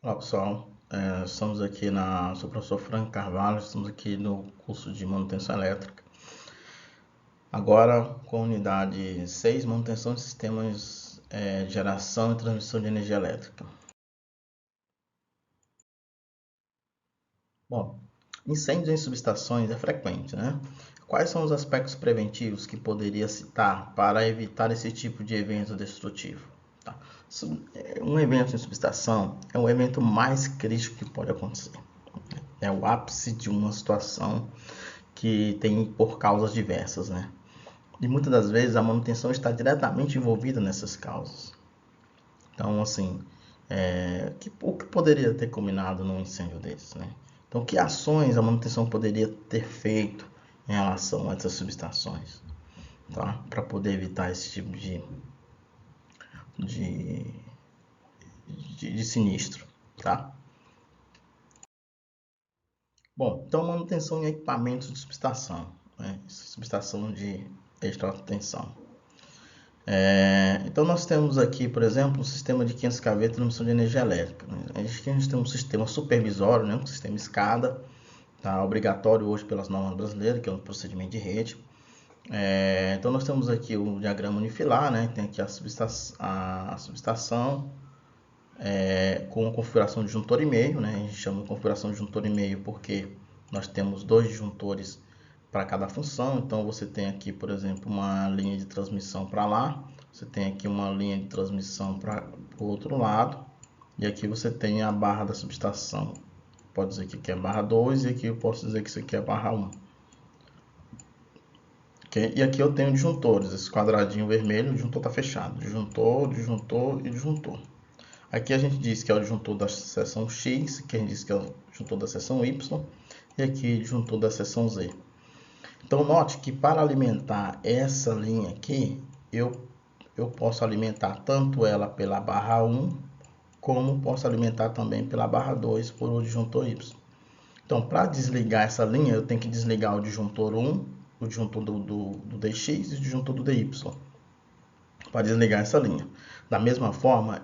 Olá pessoal, estamos aqui sou o professor Frank Carvalho, estamos aqui no curso de manutenção elétrica. Agora com a unidade 6, manutenção de sistemas de geração e transmissão de energia elétrica. Bom, incêndios em subestações é frequente, né? Quais são os aspectos preventivos que poderia citar para evitar esse tipo de evento destrutivo? Tá? Um evento em subestação é o evento mais crítico que pode acontecer. É o ápice de uma situação que tem por causas diversas, né? E muitas das vezes a manutenção está diretamente envolvida nessas causas. Então, assim, o que poderia ter combinado num incêndio desse, né? Então, que ações a manutenção poderia ter feito em relação a essas subestações, tá? Para poder evitar esse tipo de sinistro, tá? Bom, então manutenção em equipamentos de subestação, né? Subestação de extra alta tensão. Então nós temos aqui, por exemplo, um sistema de 500 kV de transmissão de energia elétrica. Né? A gente tem um sistema supervisório, né? Um sistema SCADA, tá? Obrigatório hoje pelas normas brasileiras, que é um procedimento de rede. Então nós temos aqui o diagrama unifilar, né? Tem aqui a subestação com a configuração de disjuntor e meio, né? A gente chama de configuração de disjuntor e meio porque nós temos 2 disjuntores para cada função. Então você tem aqui, por exemplo, uma linha de transmissão para lá, você tem aqui uma linha de transmissão para o outro lado, e aqui você tem a barra da subestação. Pode dizer que aqui é barra 2 e aqui eu posso dizer que isso aqui é barra 1. Okay? E aqui eu tenho disjuntores, esse quadradinho vermelho, o disjuntor está fechado, disjuntor, disjuntor e disjuntor. Aqui a gente diz que é o disjuntor da seção X, aqui a gente diz que é o disjuntor da seção Y, e aqui o disjuntor da seção Z. Então note que para alimentar essa linha aqui, eu posso alimentar tanto ela pela barra 1, como posso alimentar também pela barra 2 por o disjuntor Y. Então para desligar essa linha, eu tenho que desligar o disjuntor 1, o disjuntor do DX e o disjuntor do DY, para desligar essa linha. Da mesma forma,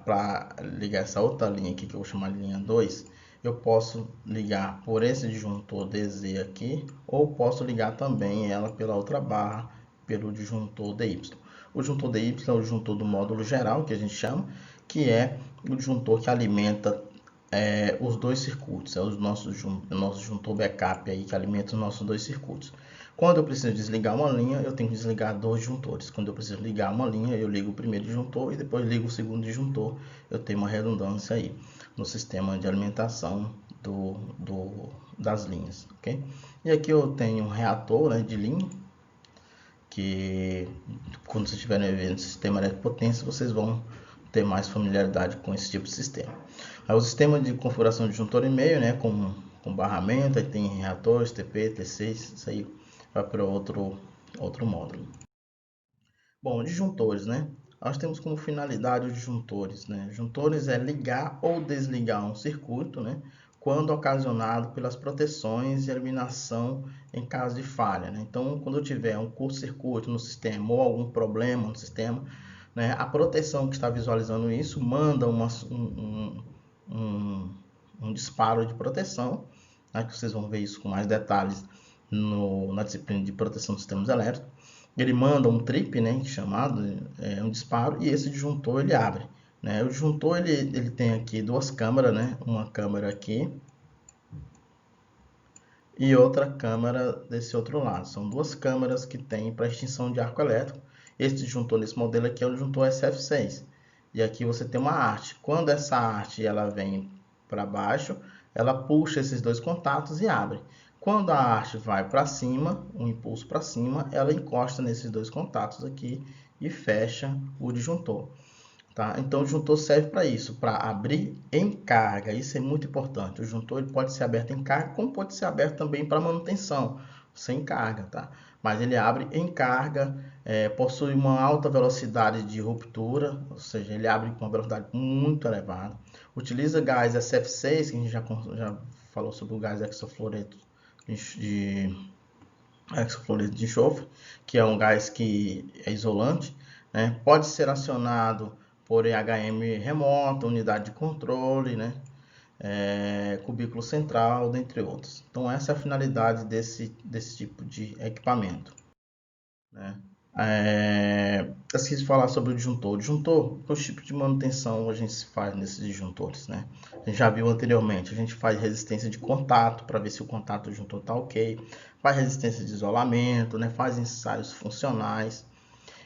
para ligar essa outra linha aqui, que eu vou chamar de linha 2, eu posso ligar por esse disjuntor DZ aqui, ou posso ligar também ela pela outra barra, pelo disjuntor DY. O disjuntor DY é o disjuntor do módulo geral, que a gente chama, que é o disjuntor que alimenta os dois circuitos, é o nosso disjuntor backup aí, que alimenta os nossos dois circuitos. Quando eu preciso desligar uma linha, eu tenho que desligar 2 disjuntores. Quando eu preciso ligar uma linha, eu ligo o primeiro disjuntor e depois ligo o segundo disjuntor. Eu tenho uma redundância aí no sistema de alimentação das linhas, ok? E aqui eu tenho um reator, né, de linha, que quando vocês estiverem vendo o sistema elétrico potência, vocês vão ter mais familiaridade com esse tipo de sistema. Aí o sistema de configuração de disjuntor e meio, né, com barramento, aí tem reatores, TP, T6, isso aí vai para outro módulo. Bom, disjuntores, né? Nós temos como finalidade os disjuntores, né? Disjuntores é ligar ou desligar um circuito, né? Quando ocasionado pelas proteções e eliminação em caso de falha, né? Então, quando eu tiver um curto-circuito no sistema ou algum problema no sistema, né? A proteção que está visualizando isso manda um disparo de proteção, né? Que vocês vão ver isso com mais detalhes na disciplina de proteção de sistemas elétricos. Ele manda um trip, né, chamado um disparo, e esse disjuntor ele abre, né? O disjuntor ele tem aqui 2 câmeras, né? Uma câmera aqui e outra câmera desse outro lado. São 2 câmeras que tem para extinção de arco elétrico. Esse disjuntor nesse modelo aqui é o disjuntor SF6. E aqui você tem uma arte. Quando essa arte ela vem para baixo, ela puxa esses 2 contatos e abre. Quando a arte vai para cima, um impulso para cima, ela encosta nesses 2 contatos aqui e fecha o disjuntor. Tá? Então o disjuntor serve para isso, para abrir em carga. Isso é muito importante. O disjuntor ele pode ser aberto em carga, como pode ser aberto também para manutenção, sem carga. Tá? Mas ele abre em carga, possui uma alta velocidade de ruptura, ou seja, ele abre com uma velocidade muito elevada. Utiliza gás SF6, que a gente já falou sobre o gás hexafluoreto de enxofre, que é um gás que é isolante, né? Pode ser acionado por EHM remota, unidade de controle, né? Cubículo central, dentre outros. Então essa é a finalidade desse tipo de equipamento, né? Esqueci de falar sobre o disjuntor. O disjuntor, qual tipo de manutenção a gente faz nesses disjuntores, né? A gente já viu anteriormente, a gente faz resistência de contato para ver se o contato do disjuntor está ok, faz resistência de isolamento, né? Faz ensaios funcionais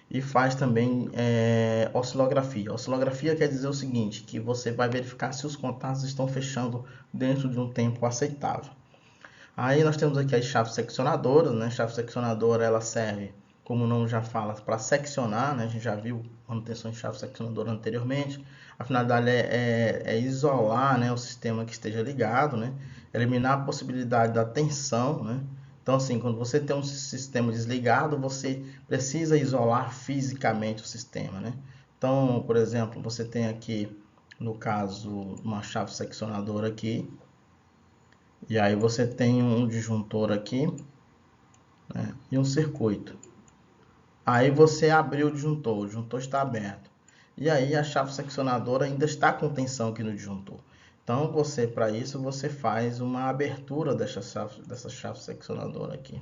e faz também oscilografia. Oscilografia quer dizer o seguinte, que você vai verificar se os contatos estão fechando dentro de um tempo aceitável. Aí nós temos aqui as chaves seccionadoras, né? A chave seccionadora ela serve, como o nome já fala, para seccionar, né? A gente já viu manutenção de chave seccionadora anteriormente. A finalidade é isolar, né, o sistema que esteja ligado, né? Eliminar a possibilidade da tensão, né? Então, assim, quando você tem um sistema desligado, você precisa isolar fisicamente o sistema, né? Então, por exemplo, você tem aqui, no caso, uma chave seccionadora aqui, e aí você tem um disjuntor aqui, né, e um circuito. Aí você abriu o disjuntor está aberto. E aí a chave seccionadora ainda está com tensão aqui no disjuntor. Então, para isso, você faz uma abertura dessa chave seccionadora aqui.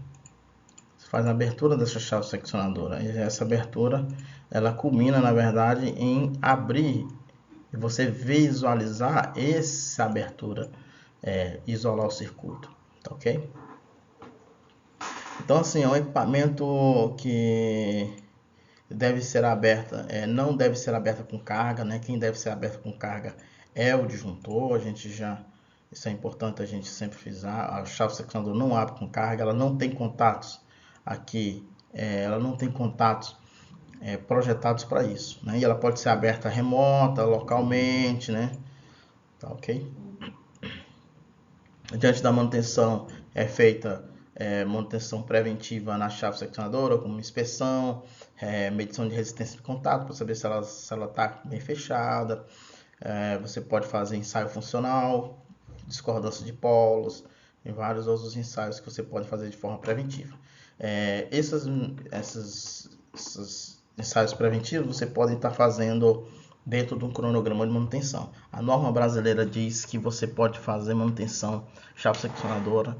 Você faz a abertura dessa chave seccionadora. E essa abertura, ela culmina, na verdade, em abrir e você visualizar essa abertura, isolar o circuito, tá ok? Então, assim, é um equipamento que deve ser aberta, não deve ser aberta com carga, né? Quem deve ser aberta com carga é o disjuntor. Isso é importante a gente sempre frisar. A chave seccionadora não abre com carga, ela não tem contatos aqui, ela não tem contatos projetados para isso, né? E ela pode ser aberta remota, localmente, né? Tá ok? Diante da manutenção é feita manutenção preventiva na chave seccionadora, como inspeção, medição de resistência de contato para saber se ela está bem fechada. Você pode fazer ensaio funcional, discordância de polos e vários outros ensaios que você pode fazer de forma preventiva. Esses ensaios preventivos você pode estar fazendo dentro de um cronograma de manutenção. A norma brasileira diz que você pode fazer manutenção chave seccionadora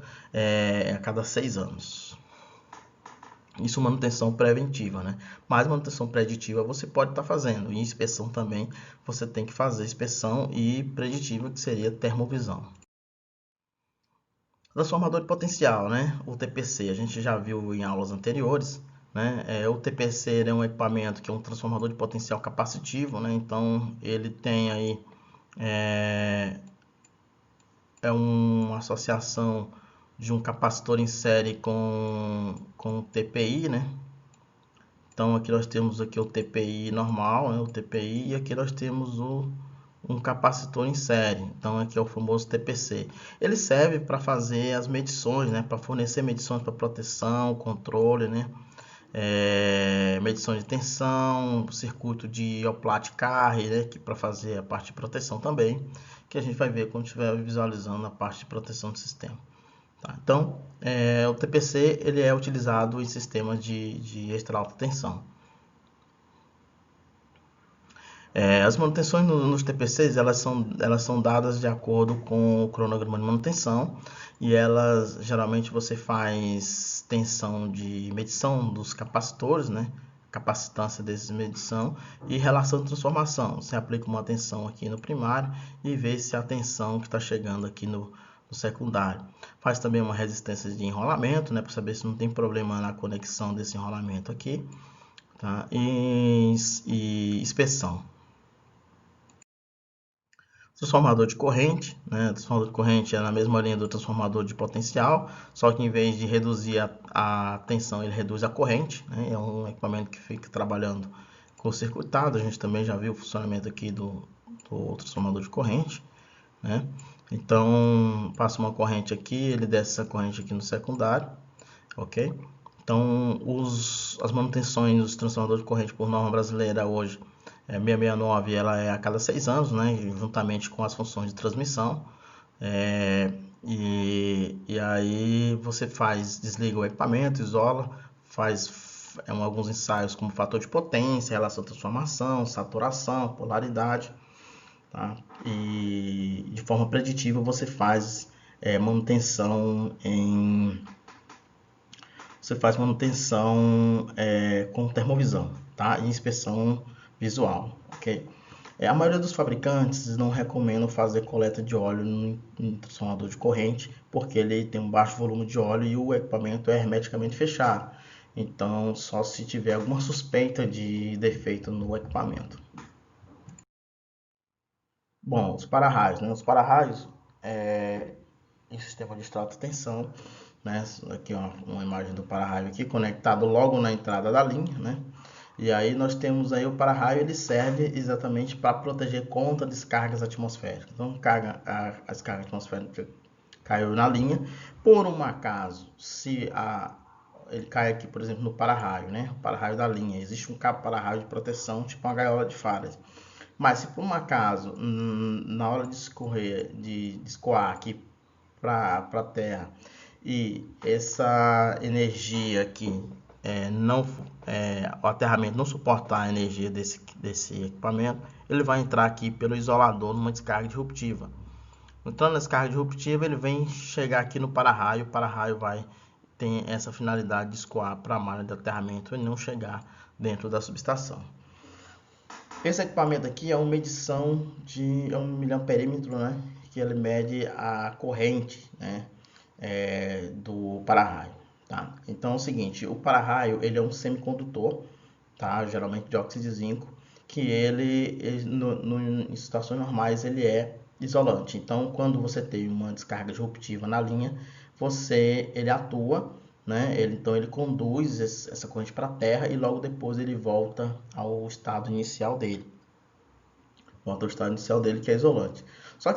a cada 6 anos. Isso manutenção preventiva, né? Mas manutenção preditiva você pode estar fazendo. E inspeção também você tem que fazer inspeção e preditiva, que seria termovisão. Transformador de potencial, né? O TPC, a gente já viu em aulas anteriores, né? O TPC é um equipamento que é um transformador de potencial capacitivo, né? Então ele tem aí uma associação de um capacitor em série com o TPI, né? Então aqui nós temos aqui o TPI normal, né? O TPI, e aqui nós temos um capacitor em série. Então aqui é o famoso TPC. Ele serve para fazer as medições, né? Para fornecer medições para proteção, controle, né? Medição de tensão, circuito de oplate carre, né? Que para fazer a parte de proteção também, que a gente vai ver quando estiver visualizando a parte de proteção do sistema. Tá? Então, o TPC ele é utilizado em sistemas de extra alta tensão. As manutenções nos TPCs elas são dadas de acordo com o cronograma de manutenção, e elas geralmente você faz tensão de medição dos capacitores, né? Capacitância desses medição e relação de transformação. Você aplica uma tensão aqui no primário e vê se a tensão que está chegando aqui no secundário. Faz também uma resistência de enrolamento, né? Para saber se não tem problema na conexão desse enrolamento aqui, tá? E inspeção. Transformador de corrente, né? Transformador de corrente é na mesma linha do transformador de potencial, só que em vez de reduzir a tensão, ele reduz a corrente, né? É um equipamento que fica trabalhando com circuitado. A gente também já viu o funcionamento aqui do transformador de corrente, né? Então, passa uma corrente aqui, ele desce essa corrente aqui no secundário, ok? Então, as manutenções dos transformadores de corrente por norma brasileira hoje 669, ela é a cada 6 anos, né, juntamente com as funções de transmissão. E aí você desliga o equipamento, isola, faz alguns ensaios como fator de potência, relação de transformação, saturação, polaridade, tá? E de forma preditiva você faz manutenção com termovisão, tá? E inspeção visual, ok? A maioria dos fabricantes não recomendam fazer coleta de óleo no transformador de corrente, porque ele tem um baixo volume de óleo e o equipamento é hermeticamente fechado. Então, só se tiver alguma suspeita de defeito no equipamento. Bom, os para-raios, né? Os para-raios em sistema de extrato tensão, né? Aqui uma imagem do para-raio aqui conectado logo na entrada da linha, né? E aí nós temos aí o para-raio, ele serve exatamente para proteger contra descargas atmosféricas. Então, a descarga atmosférica caiu na linha, por um acaso, se ele cai aqui, por exemplo, no para-raio, né? O para-raio da linha, existe um cabo para-raio de proteção, tipo uma gaiola de Faraday. Mas se por um acaso, na hora de escoar aqui para a Terra, e essa energia aqui o aterramento não suportar a energia desse equipamento, ele vai entrar aqui pelo isolador numa descarga disruptiva. Entrando na descarga disruptiva, ele vem chegar aqui no para-raio, o para-raio tem essa finalidade de escoar para a malha de aterramento e não chegar dentro da subestação. Esse equipamento aqui é uma medição é um miliamperímetro, né? Que ele mede a corrente, né? Do para-raio, tá? Então é o seguinte, o para-raio ele é um semicondutor, tá? Geralmente de óxido de zinco, que em situações normais ele é isolante. Então quando você tem uma descarga disruptiva na linha, ele atua, né? Então ele conduz essa corrente para a Terra e logo depois ele volta ao estado inicial dele. Volta ao estado inicial dele, que é isolante. Só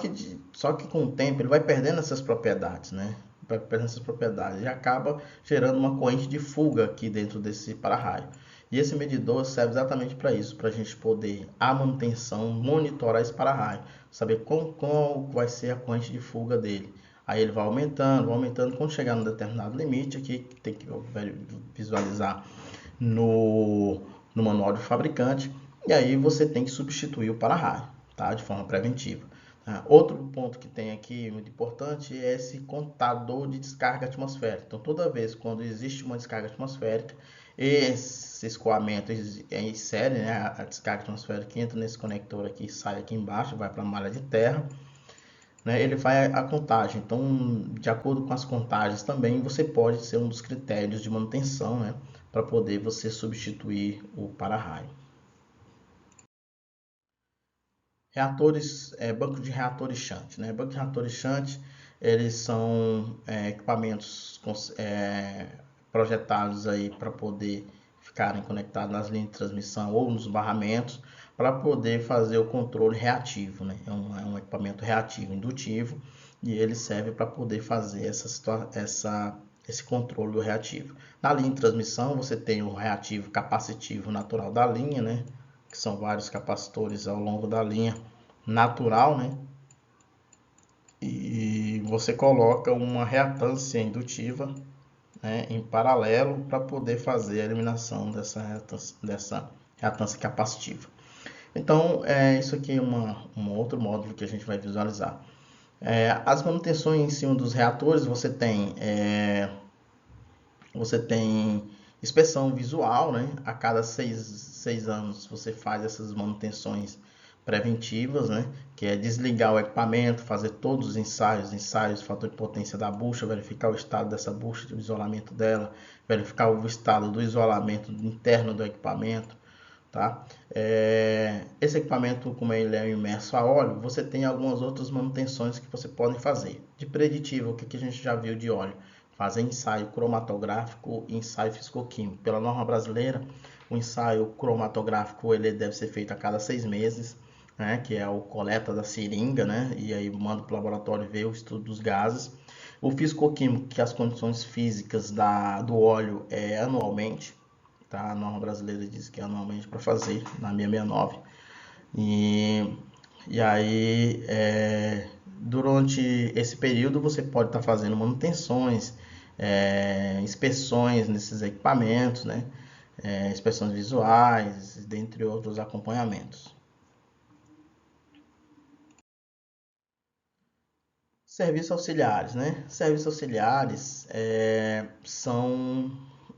que com o tempo ele vai perdendo essas propriedades, né? Vai perdendo essas propriedades e acaba gerando uma corrente de fuga aqui dentro desse para-raio. E esse medidor serve exatamente para isso, para a gente poder, a manutenção, monitorar esse para-raio, saber qual vai ser a corrente de fuga dele. Aí ele vai aumentando, quando chegar num determinado limite, aqui tem que visualizar no manual do fabricante, e aí você tem que substituir o para-raio, tá? De forma preventiva. Outro ponto que tem aqui muito importante é esse contador de descarga atmosférica. Então, toda vez quando existe uma descarga atmosférica, esse escoamento insere, né, a descarga atmosférica entra nesse conector aqui, sai aqui embaixo, vai para a malha de terra, né, ele vai a contagem. Então, de acordo com as contagens também, você pode ser um dos critérios de manutenção, né, para poder você substituir o para-raio. Banco de reatores shunt, né? Banco de reatores shunt, eles são equipamentos projetados aí para poder ficarem conectados nas linhas de transmissão ou nos barramentos para poder fazer o controle reativo, né? É um equipamento reativo indutivo e ele serve para poder fazer esse controle do reativo. Na linha de transmissão você tem o reativo capacitivo natural da linha, né? Que são vários capacitores ao longo da linha natural, né? E você coloca uma reatância indutiva, né, em paralelo para poder fazer a eliminação dessa reatância capacitiva. Então, isso aqui é um outro módulo que a gente vai visualizar. As manutenções em cima dos reatores, você tem inspeção visual, né? A cada 6 anos você faz essas manutenções preventivas, né? Que é desligar o equipamento, fazer todos os ensaios, fator de potência da bucha, verificar o estado dessa bucha, o isolamento dela, verificar o estado do isolamento interno do equipamento, tá? Esse equipamento, como ele é imerso a óleo, você tem algumas outras manutenções que você pode fazer. De preditivo, o que a gente já viu de óleo? Fazer ensaio cromatográfico e ensaio fisicoquímico. Pela norma brasileira, o ensaio cromatográfico ele deve ser feito a cada 6 meses, né, que é o coleta da seringa, né, e aí manda para o laboratório ver o estudo dos gases. O fisicoquímico, que as condições físicas do óleo é anualmente, tá? A norma brasileira diz que é anualmente para fazer, na 669. E aí, durante esse período, você pode estar fazendo manutenções, inspeções nesses equipamentos, né? inspeções visuais, dentre outros acompanhamentos. Serviços auxiliares, né? Serviços auxiliares são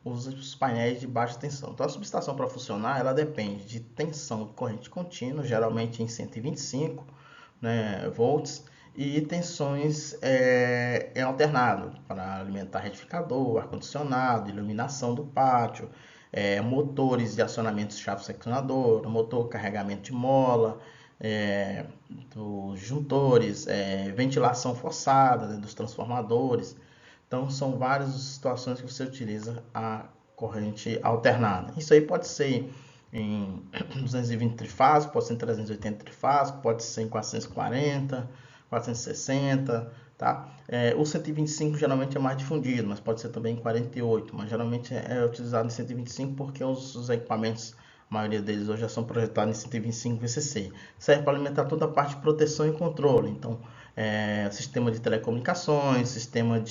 os painéis de baixa tensão. Então, a subestação para funcionar, ela depende de tensão de corrente contínua, geralmente em 125, né, volts, e tensões em alternado, para alimentar retificador, ar-condicionado, iluminação do pátio, motores de acionamento de chave seccionador, motor carregamento de mola, dos juntores, ventilação forçada, né, dos transformadores. Então, são várias situações que você utiliza a corrente alternada. Isso aí pode ser em 220 trifásico, pode ser em 380 trifásico, pode ser em 440, 460, tá? O 125 geralmente é mais difundido, mas pode ser também em 48, mas geralmente é utilizado em 125 porque os equipamentos, a maioria deles hoje já são projetados em 125 VCC. Serve para alimentar toda a parte de proteção e controle. Então, sistema de telecomunicações, sistema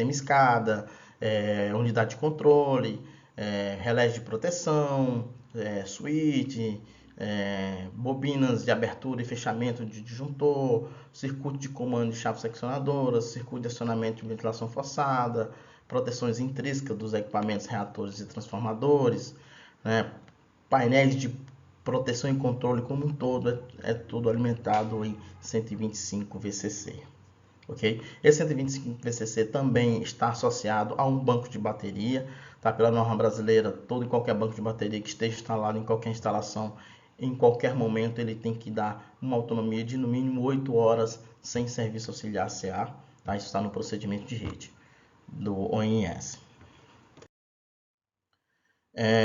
escada, unidade de controle, relés de proteção, switch, bobinas de abertura e fechamento de disjuntor, circuito de comando de chave seccionadora, circuito de acionamento de ventilação forçada, proteções intrínsecas dos equipamentos reatores e transformadores, né? Painéis de proteção e controle como um todo, é tudo alimentado em 125 VCC. Okay? Esse 125 VCC também está associado a um banco de bateria, tá? Pela norma brasileira, todo e qualquer banco de bateria que esteja instalado em qualquer instalação, em qualquer momento, ele tem que dar uma autonomia de no mínimo 8 horas sem serviço auxiliar CA, tá? Isso está no procedimento de rede do ONS.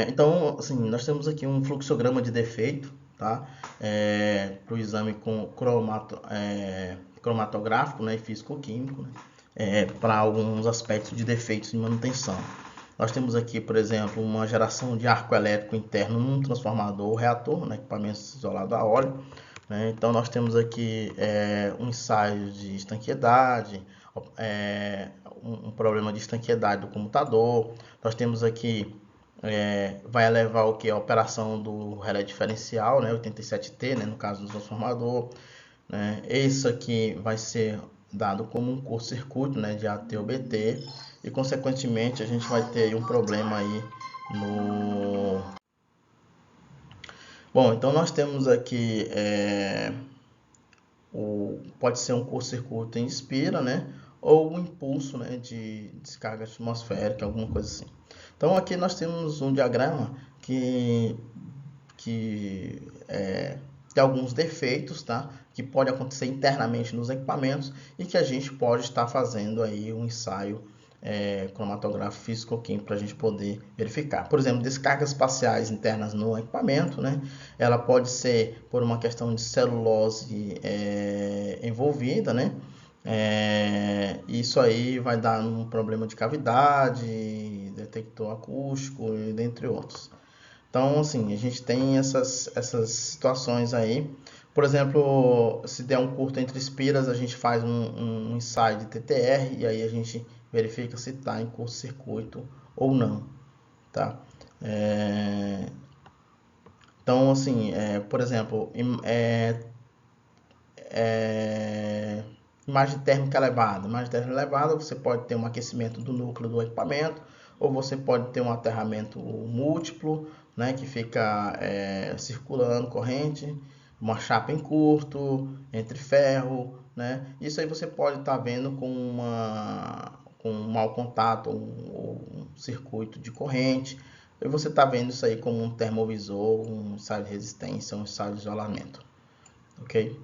Então, assim, nós temos aqui um fluxograma de defeito, tá? Para o exame com cromatográfico, né, e físico-químico, né, para alguns aspectos de defeitos de manutenção. Nós temos aqui, por exemplo, uma geração de arco elétrico interno num transformador ou reator, né, equipamento isolado a óleo. Né? Então, nós temos aqui um ensaio de estanqueidade, um problema de estanqueidade do comutador. Nós temos aqui vai levar o que? A operação do relé diferencial, né, 87T, né, no caso do transformador. Né? Isso aqui vai ser dado como um curto-circuito, né, de AT ou BT, e consequentemente a gente vai ter um problema aí no... Bom, então nós temos aqui pode ser um curto-circuito em espira, né, ou um impulso, né, de descarga atmosférica, alguma coisa assim. Então aqui nós temos um diagrama que tem alguns defeitos, tá? Que pode acontecer internamente nos equipamentos e que a gente pode estar fazendo aí um ensaio cromatográfico físico-químico para a gente poder verificar. Por exemplo, descargas parciais internas no equipamento, né? Ela pode ser por uma questão de celulose envolvida, né? Isso aí vai dar um problema de cavidade, detector acústico, dentre outros. Então, assim, a gente tem essas situações aí. Por exemplo, se der um curto entre espiras, a gente faz um ensaio de TTR e aí a gente verifica se está em curto-circuito ou não, tá? Então, assim, por exemplo, imagem térmica elevada. Imagem térmica elevada, você pode ter um aquecimento do núcleo do equipamento, ou você pode ter um aterramento múltiplo, né, que fica circulando corrente, uma chapa em curto, entre ferro, né? Isso aí você pode estar vendo com um mau contato ou um circuito de corrente. E você está vendo isso aí como um termovisor, um ensaio de resistência, um ensaio de isolamento, ok?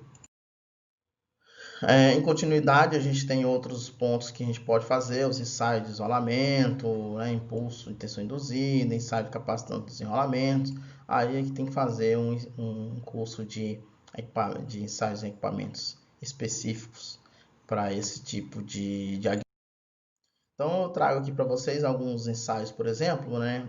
Em continuidade, a gente tem outros pontos que a gente pode fazer, os ensaios de isolamento, né, impulso de tensão induzida, ensaio de capacitante dos enrolamentos. Aí é que tem que fazer um curso de ensaios em equipamentos específicos para esse tipo de diagnóstico. Então, eu trago aqui para vocês alguns ensaios, por exemplo, né,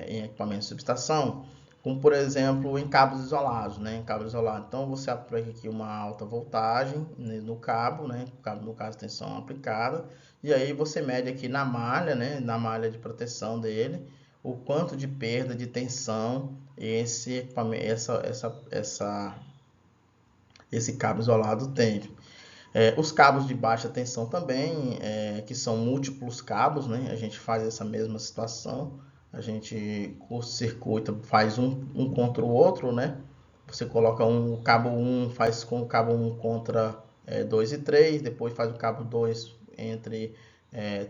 em equipamentos de subestação, como por exemplo em cabos isolados, né, em cabo isolado. Então, você aplica aqui uma alta voltagem no cabo, né, o cabo no caso tensão aplicada, e aí você mede aqui na malha, né, na malha de proteção dele, o quanto de perda de tensão esse cabo isolado teve. Os cabos de baixa tensão também, que são múltiplos cabos, né? A gente faz essa mesma situação, a gente curto-circuita, faz um contra o outro, né? Você coloca o cabo 1, faz com o cabo 1 contra 2 e 3, depois faz o cabo 2 entre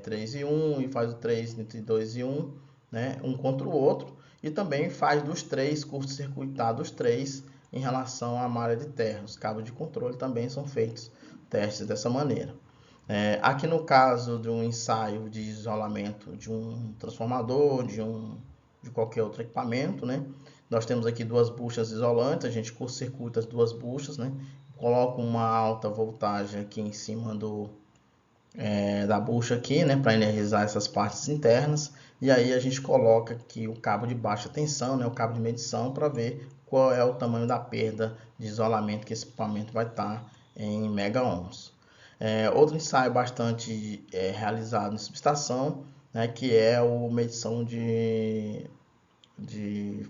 3 e 1, e faz o 3 entre 2 e 1, né? Um contra o outro, e também faz dos três, curto-circuitar dos três em relação à malha de terra. Os cabos de controle também são feitos testes dessa maneira. Aqui no caso de um ensaio de isolamento de um transformador, de qualquer outro equipamento, né? Nós temos aqui duas buchas isolantes, a gente curto-circuita as duas buchas, né? Coloca uma alta voltagem aqui em cima da bucha aqui, né? Para energizar essas partes internas. E aí a gente coloca aqui o cabo de baixa tensão, né? O cabo de medição, para ver qual é o tamanho da perda de isolamento que esse equipamento vai estar em mega-ohms. Outro ensaio bastante realizado em subestação, né, que é a medição de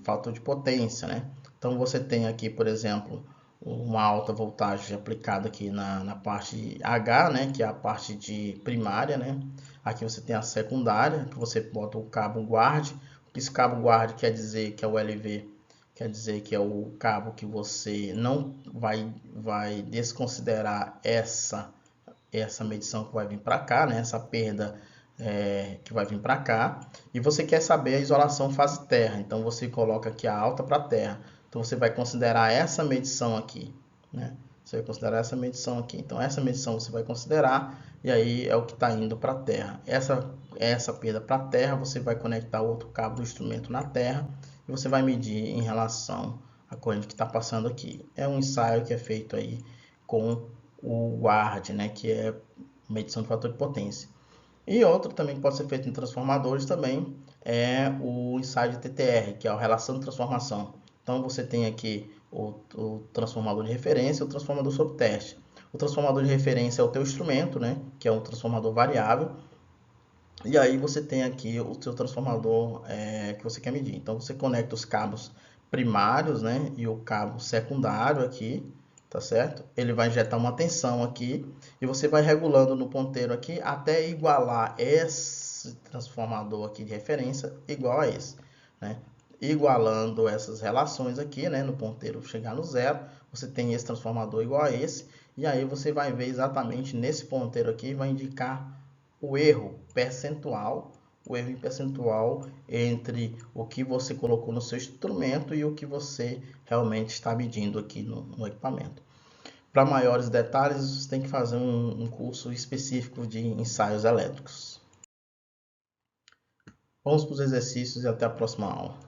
fator de potência, né? Então você tem aqui, por exemplo, uma alta voltagem aplicada aqui na parte H, né, que é a parte de primária, né? Aqui você tem a secundária, que você bota o cabo guarde. Esse cabo guarde quer dizer que é o LV, quer dizer que é o cabo que você não vai desconsiderar essa medição que vai vir para cá, né? Essa perda que vai vir para cá. E você quer saber a isolação fase terra, então você coloca aqui a alta para terra. Então você vai considerar essa medição aqui, né? Você vai considerar essa medição aqui. Então essa medição você vai considerar, e aí é o que está indo para a terra. Essa perda para a terra, você vai conectar o outro cabo do instrumento na terra e você vai medir em relação à corrente que está passando aqui. É um ensaio que é feito aí com o WARD, né, que é medição de fator de potência. E outro também que pode ser feito em transformadores também é o ensaio de TTR, que é a relação de transformação. Então você tem aqui o transformador de referência e o transformador sob teste. O transformador de referência é o teu instrumento, né, que é um transformador variável. E aí você tem aqui o seu transformador que você quer medir. Então você conecta os cabos primários, né, e o cabo secundário aqui, tá certo? Ele vai injetar uma tensão aqui e você vai regulando no ponteiro aqui até igualar esse transformador aqui de referência igual a esse, né? Igualando essas relações aqui, né, no ponteiro chegar no zero, você tem esse transformador igual a esse, e aí você vai ver exatamente nesse ponteiro aqui, vai indicar o erro percentual entre o que você colocou no seu instrumento e o que você realmente está medindo aqui no equipamento. Para maiores detalhes, você tem que fazer um curso específico de ensaios elétricos. Vamos para os exercícios e até a próxima aula.